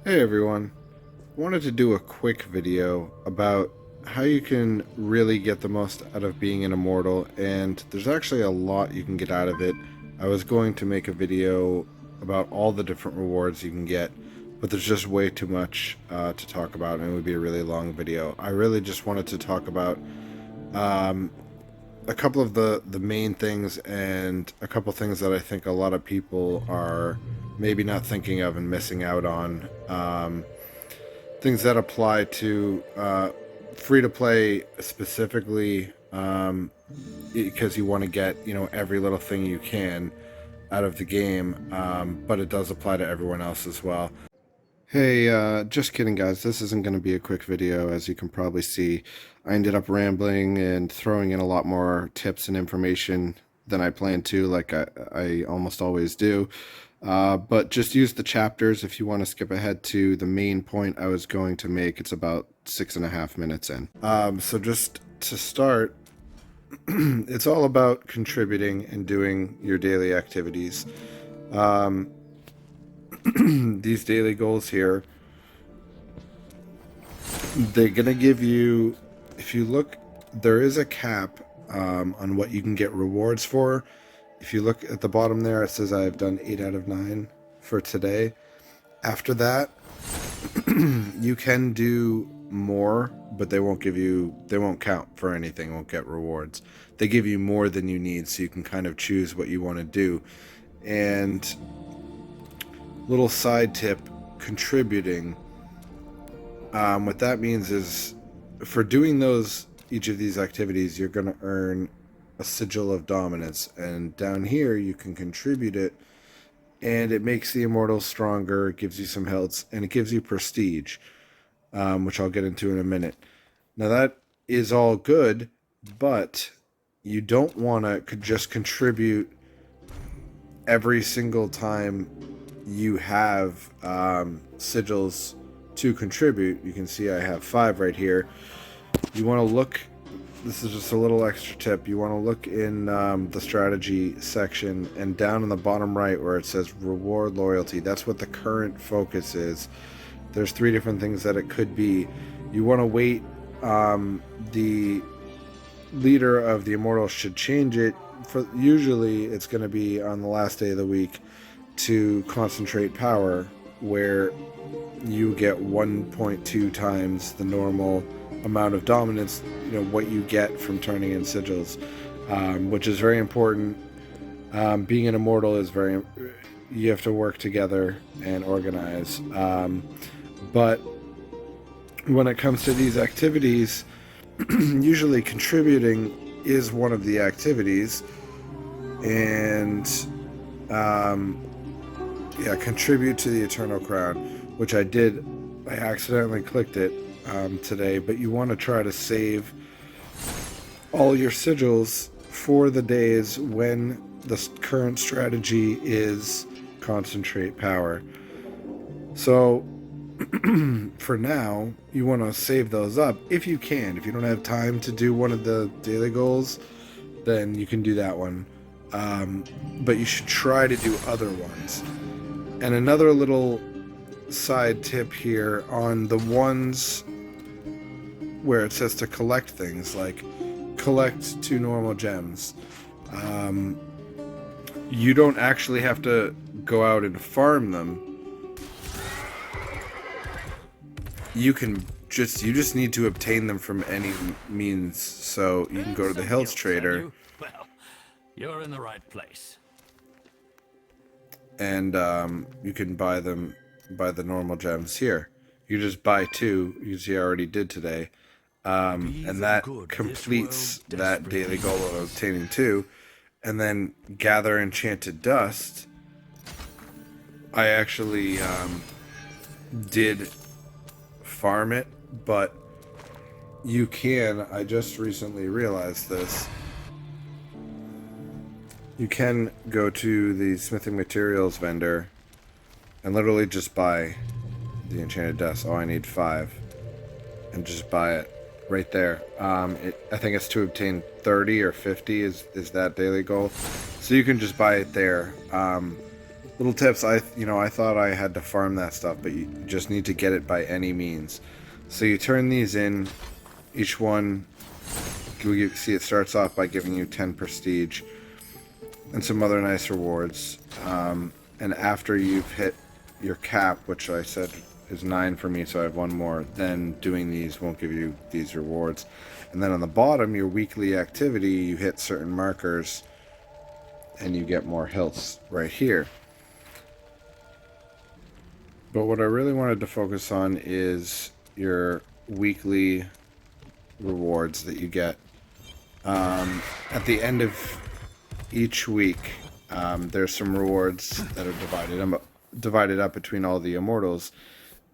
Hey everyone, wanted to do a quick video about how you can really get the most out of being an immortal, and there's actually a lot you can get out of it. I was going to make a video about all the different rewards you can get, but there's just way too much to talk about, and it would be a really long video. I really just wanted to talk about um, a couple of the main things and a couple things that I think a lot of people are maybe not thinking of and missing out on. Things that apply to free to play specifically, because you want to get every little thing you can out of the game, but it does apply to everyone else as well. Hey, just kidding, guys. This isn't going to be a quick video. As you can probably see, I ended up rambling and throwing in a lot more tips and information than I planned to, like I almost always do. But just use the chapters if you want to skip ahead to the main point I was going to make. It's about 6.5 minutes in. So just to start, it's all about contributing and doing your daily activities. These daily goals here, they're gonna give you, if you look, there is a cap on what you can get rewards for. If you look at the bottom there, it says I've done 8 out of 9 for today. After that, you can do more, but they won't count for anything, won't get rewards. They give you more than you need, so you can kind of choose what you want to do. And little side tip, contributing, what that means is for doing each of these activities, you're going to earn a sigil of dominance, and down here you can contribute it, and it makes the immortals stronger, it gives you some health, and it gives you prestige, which I'll get into in a minute. Now that is all good, but you don't want to just contribute every single time you have sigils to contribute. You can see I have 5 right here. You want to look, this is just a little extra tip, you want to look in the strategy section, and down in the bottom right where it says reward loyalty, that's what the current focus is. There's 3 different things that it could be. You want to wait, the leader of the Immortals should change it, for usually it's going to be on the last day of the week, to concentrate power, where you get 1.2 times the normal amount of dominance, what you get from turning in sigils, which is very important. Being an immortal is you have to work together and organize, but when it comes to these activities, usually contributing is one of the activities, and yeah, contribute to the Eternal Crown, which I did. I accidentally clicked it today, but you want to try to save all your sigils for the days when the current strategy is concentrate power. So for now, you want to save those up if you can. If you don't have time to do one of the daily goals, then you can do that one. But you should try to do other ones. And another little side tip here on the ones where it says to collect things, like collect 2 normal gems. You don't actually have to go out and farm them. You just need to obtain them from any means. So you can go to the Hills Trader. Well, you're in the right place. And you can buy them by the normal gems here. You just buy 2, you see I already did today, and that completes that daily goal of obtaining 2. And then gather enchanted dust. I actually did farm it, but you can, I just recently realized this, you can go to the smithing materials vendor and literally just buy the enchanted dust. Oh, I need 5. And just buy it right there. I think it's to obtain 30 or 50 is that daily goal. So you can just buy it there. little tips. I thought I had to farm that stuff, but you just need to get it by any means. So you turn these in. Each one, you see, it starts off by giving you 10 prestige and some other nice rewards. And after you've hit your cap, which I said is 9 for me, so I have one more, then doing these won't give you these rewards. And then on the bottom, your weekly activity, you hit certain markers and you get more hilts right here. But what I really wanted to focus on is your weekly rewards that you get. At the end of each week, there's some rewards that are divided up between all the Immortals,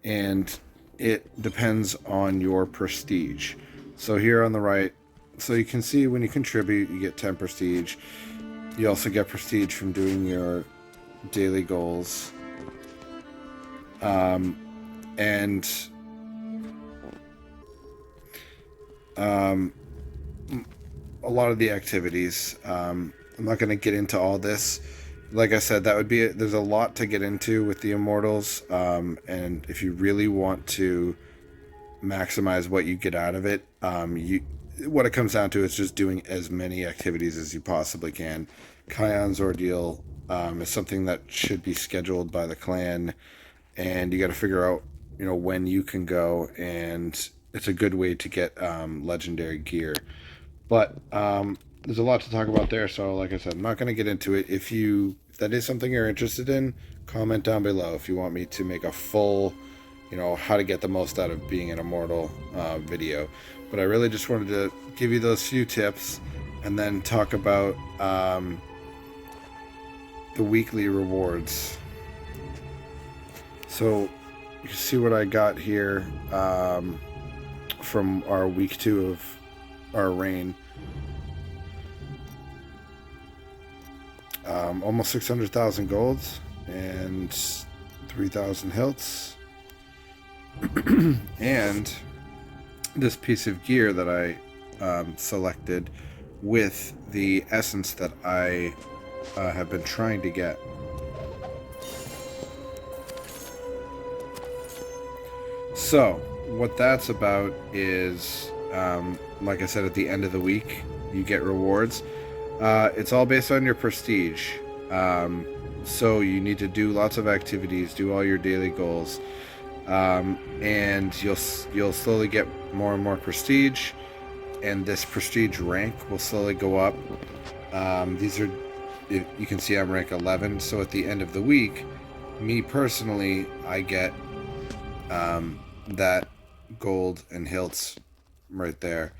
and it depends on your prestige. So here on the right, so you can see when you contribute, you get 10 prestige. You also get prestige from doing your daily goals. And a lot of the activities. I'm not going to get into all this. Like I said, there's a lot to get into with the Immortals. And if you really want to maximize what you get out of it, what it comes down to is just doing as many activities as you possibly can. Kion's Ordeal is something that should be scheduled by the clan, and you got to figure out, when you can go, and it's a good way to get legendary gear. But there's a lot to talk about there, so like I said, I'm not going to get into it. If that is something you're interested in, comment down below if you want me to make a full, how to get the most out of being an Immortal video. But I really just wanted to give you those few tips and then talk about the weekly rewards. So you can see what I got here from our week 2 of our reign. Almost 600,000 golds and 3,000 hilts. And this piece of gear that I selected with the essence that I have been trying to get. So what that's about is, like I said, at the end of the week you get rewards. It's all based on your prestige. So you need to do lots of activities, do all your daily goals, and you'll slowly get more and more prestige, and this prestige rank will slowly go up. You can see I'm rank 11, so at the end of the week, me personally, I get that gold and hilts right there,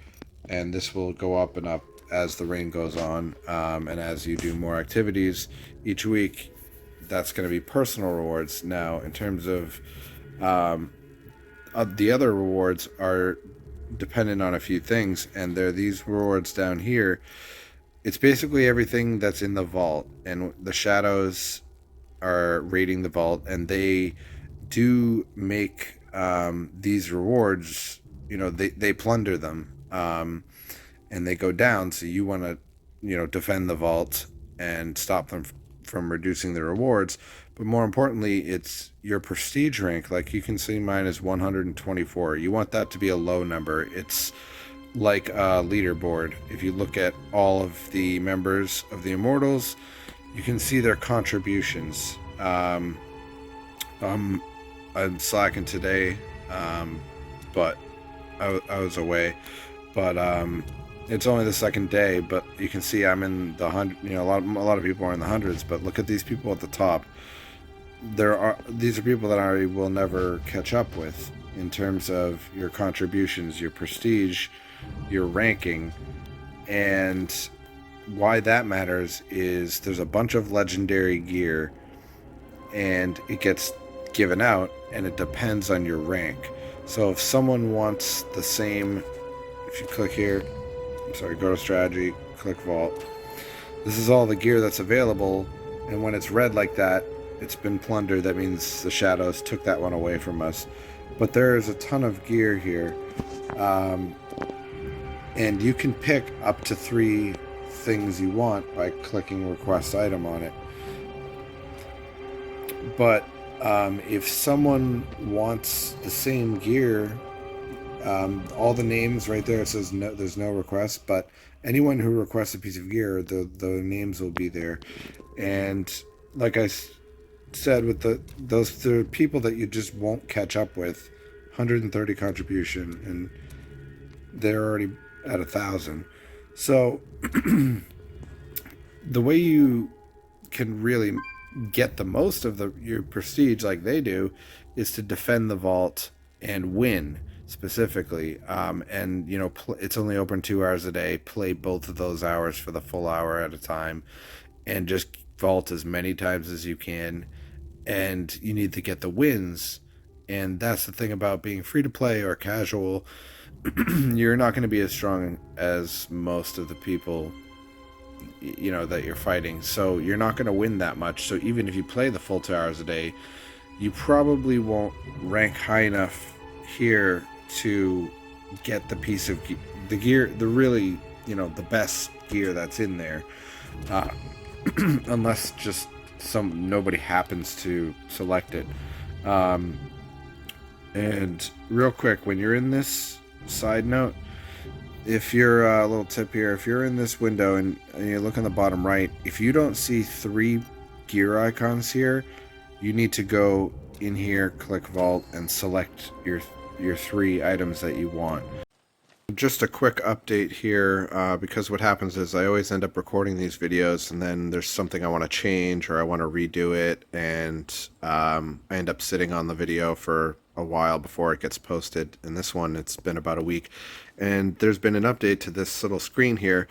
and this will go up and up as the reign goes on, and as you do more activities each week. That's going to be personal rewards. Now, in terms of the other rewards are dependent on a few things, and they're these rewards down here. It's basically everything that's in the vault, and the shadows are raiding the vault, and they do make these rewards, they plunder them, and they go down, so you want to defend the vault and stop them from reducing the rewards. But more importantly, it's your prestige rank. Like you can see mine is 124. You want that to be a low number. It's like a leaderboard. If you look at all of the members of the Immortals, you can see their contributions. I'm slacking today, but I was away. But it's only the second day, but you can see I'm in the 100. A lot of people are in the hundreds. But look at these people at the top. These are people that I will never catch up with in terms of your contributions, your prestige, your ranking. And why that matters is there's a bunch of legendary gear, and it gets given out, and it depends on your rank. So if someone wants the same, if you click here, go to strategy, click vault. This is all the gear that's available, and when it's red like that, it's been plundered. That means the shadows took that one away from us. But there's a ton of gear here, and you can pick up to 3 things you want by clicking request item on it. But if someone wants the same gear, all the names right there, it says no, there's no request, but anyone who requests a piece of gear, the names will be there. And like said, with the people that you just won't catch up with, 130 contribution, and they're already at 1,000. So the way you can really get the most of your prestige like they do is to defend the vault and win specifically. And it's only open 2 hours a day. Play both of those hours for the full hour at a time, and just vault as many times as you can. And you need to get the wins. And that's the thing about being free to play or casual. You're not going to be as strong as most of the people that you're fighting, so you're not going to win that much. So even if you play the full 2 hours a day, you probably won't rank high enough here to get the piece of the gear, the really the best gear that's in there, unless just nobody happens to select it. And real quick, when you're in this, side note, if you're a little tip here, if you're in this window and you look on the bottom right, if you don't see 3 gear icons here, you need to go in here, click vault, and select your 3 items that you want. Just a quick update here, because what happens is I always end up recording these videos and then there's something I want to change or I want to redo it, and I end up sitting on the video for a while before it gets posted. And this one, it's been about a week, and there's been an update to this little screen here.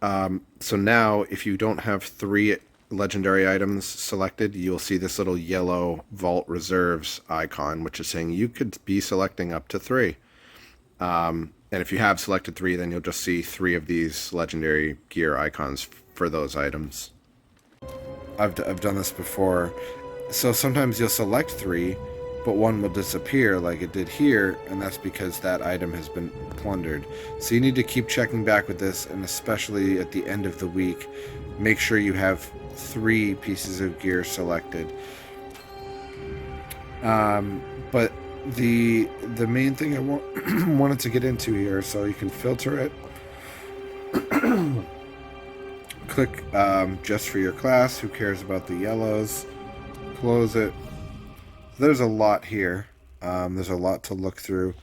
So now if you don't have 3 legendary items selected, you'll see this little yellow vault reserves icon, which is saying you could be selecting up to 3. And if you have selected 3, then you'll just see 3 of these legendary gear icons for those items. I've done this before. So sometimes you'll select 3, but one will disappear like it did here, and that's because that item has been plundered. So you need to keep checking back with this, and especially at the end of the week, make sure you have 3 pieces of gear selected. But the main thing I wanted to get into here, so you can filter it. Click just for your class. Who cares about the yellows? Close it. There's a lot here. There's a lot to look through,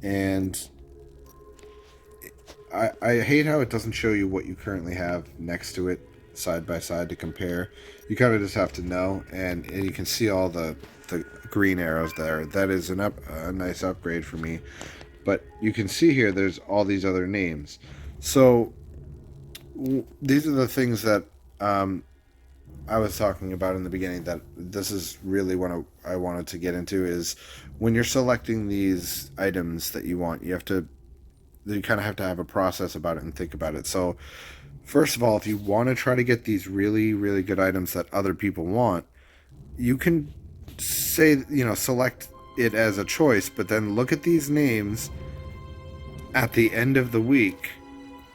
and I hate how it doesn't show you what you currently have next to it side by side to compare. You kind of just have to know, and you can see all the green arrows there. That is a nice upgrade for me. But you can see here there's all these other names. So these are the things that I was talking about in the beginning, that this is really what I wanted to get into, is when you're selecting these items that you want, you kind of have to have a process about it and think about it. So first of all, if you want to try to get these really, really good items that other people want, you can select it as a choice, but then look at these names at the end of the week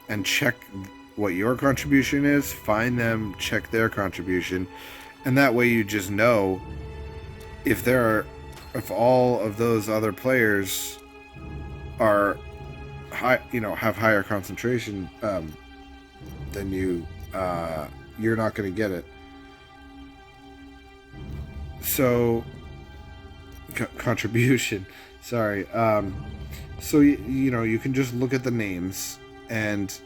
and check what your contribution is, find them, check their contribution, and that way you just know if all of those other players are high, have higher concentration than you, you're not going to get it. So contribution, sorry. So you can just look at the names and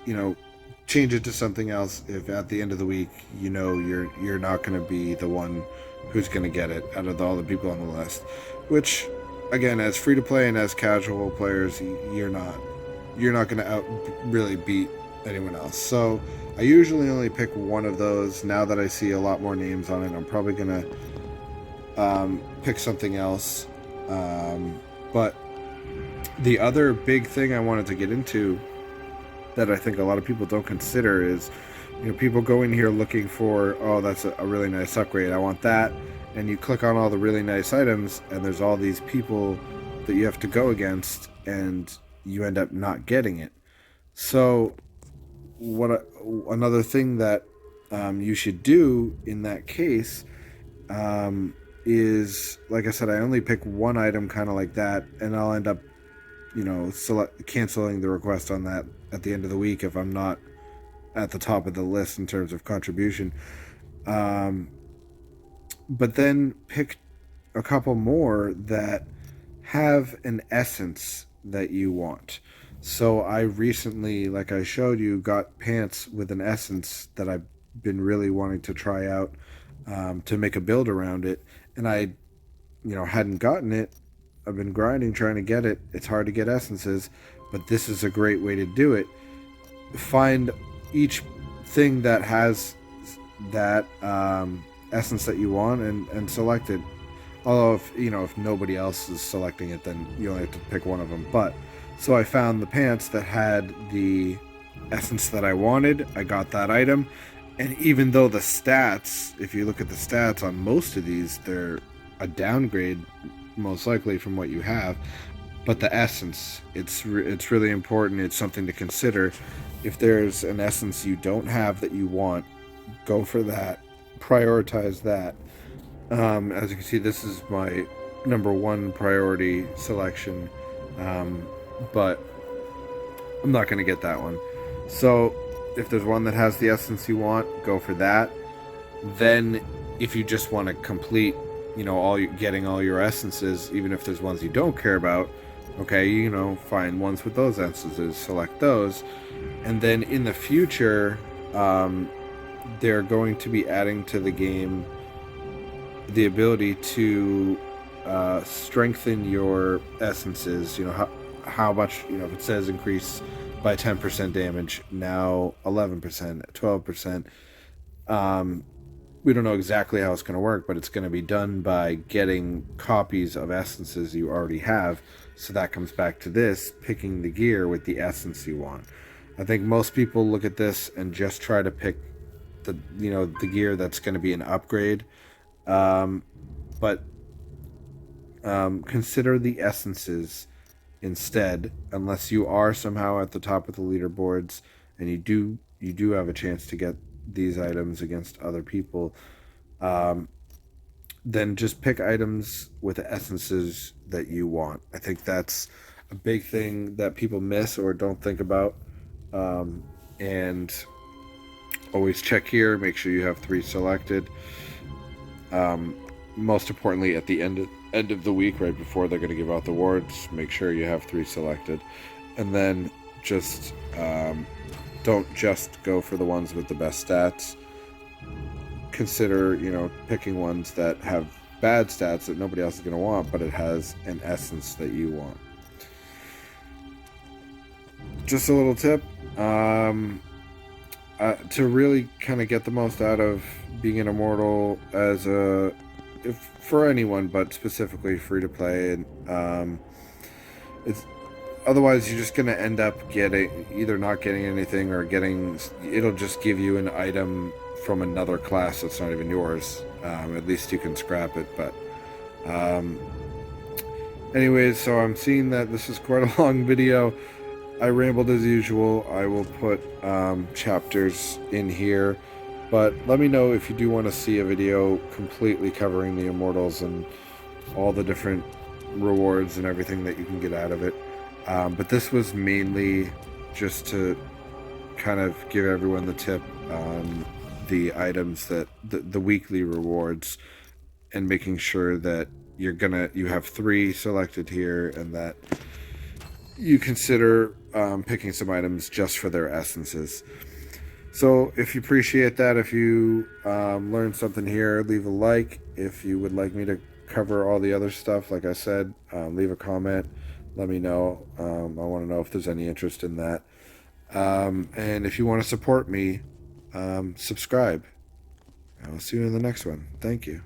change it to something else if at the end of the week you're not going to be the one who's going to get it out of all the people on the list. Which, again, as free to play and as casual players, you're not going to really beat anyone else. So I usually only pick one of those. Now that I see a lot more names on it, I'm probably going to pick something else. But the other big thing I wanted to get into that I think a lot of people don't consider is, people go in here looking for, oh, that's a really nice upgrade, I want that, and you click on all the really nice items, and there's all these people that you have to go against, and you end up not getting it. So another thing that you should do in that case is, like I said, I only pick one item kind of like that, and I'll end up, canceling the request on that at the end of the week if I'm not at the top of the list in terms of contribution. But then pick a couple more that have an essence that you want. So I recently, like I showed you, got pants with an essence that I've been really wanting to try out, to make a build around it, and I, hadn't gotten it. I've been grinding trying to get it. It's hard to get essences, but this is a great way to do it. Find each thing that has that essence that you want, and select it. Although if nobody else is selecting it, then you only have to pick one of them. But so I found the pants that had the essence that I wanted. I got that item, and even though the stats, if you look at the stats on most of these, they're a downgrade most likely from what you have. But the essence, it's really important. It's something to consider. If there's an essence you don't have that you want, go for that. Prioritize that. As you can see, this is my number one priority selection, but I'm not going to get that one. So if there's one that has the essence you want, go for that. Then if you just want to complete, getting all your essences, even if there's ones you don't care about, okay, find ones with those essences, select those. And then in the future, they're going to be adding to the game the ability to strengthen your essences. How much, if it says increase by 10% damage, now 11%, 12%. We don't know exactly how it's going to work, but it's going to be done by getting copies of essences you already have. So that comes back to this, picking the gear with the essence you want. I think most people look at this and just try to pick the gear that's going to be an upgrade. But consider the essences instead, unless you are somehow at the top of the leaderboards and you do have a chance to get these items against other people. Then just pick items with essences that you want. I think that's a big thing that people miss or don't think about. And always check here, make sure you have 3 selected. Most importantly, at the end of the week, right before they're going to give out the awards, make sure you have 3 selected. And then just don't just go for the ones with the best stats. Consider, picking ones that have bad stats that nobody else is going to want, but it has an essence that you want. Just a little tip. To really kind of get the most out of being an Immortal for anyone, but specifically free to play, and it's otherwise you're just going to end up either not getting anything or it'll just give you an item from another class that's not even yours. At least you can scrap it, but anyways, so I'm seeing that this is quite a long video. I rambled as usual. I will put chapters in here, but let me know if you do want to see a video completely covering the Immortals and all the different rewards and everything that you can get out of it. But this was mainly just to kind of give everyone the tip on the items that the weekly rewards, and making sure that you have 3 selected here, and that you consider picking some items just for their essences. So if you appreciate that, if you learned something here, leave a like. If you would like me to cover all the other stuff, like I said, leave a comment. Let me know. I want to know if there's any interest in that. And if you want to support me, subscribe. I'll see you in the next one. Thank you.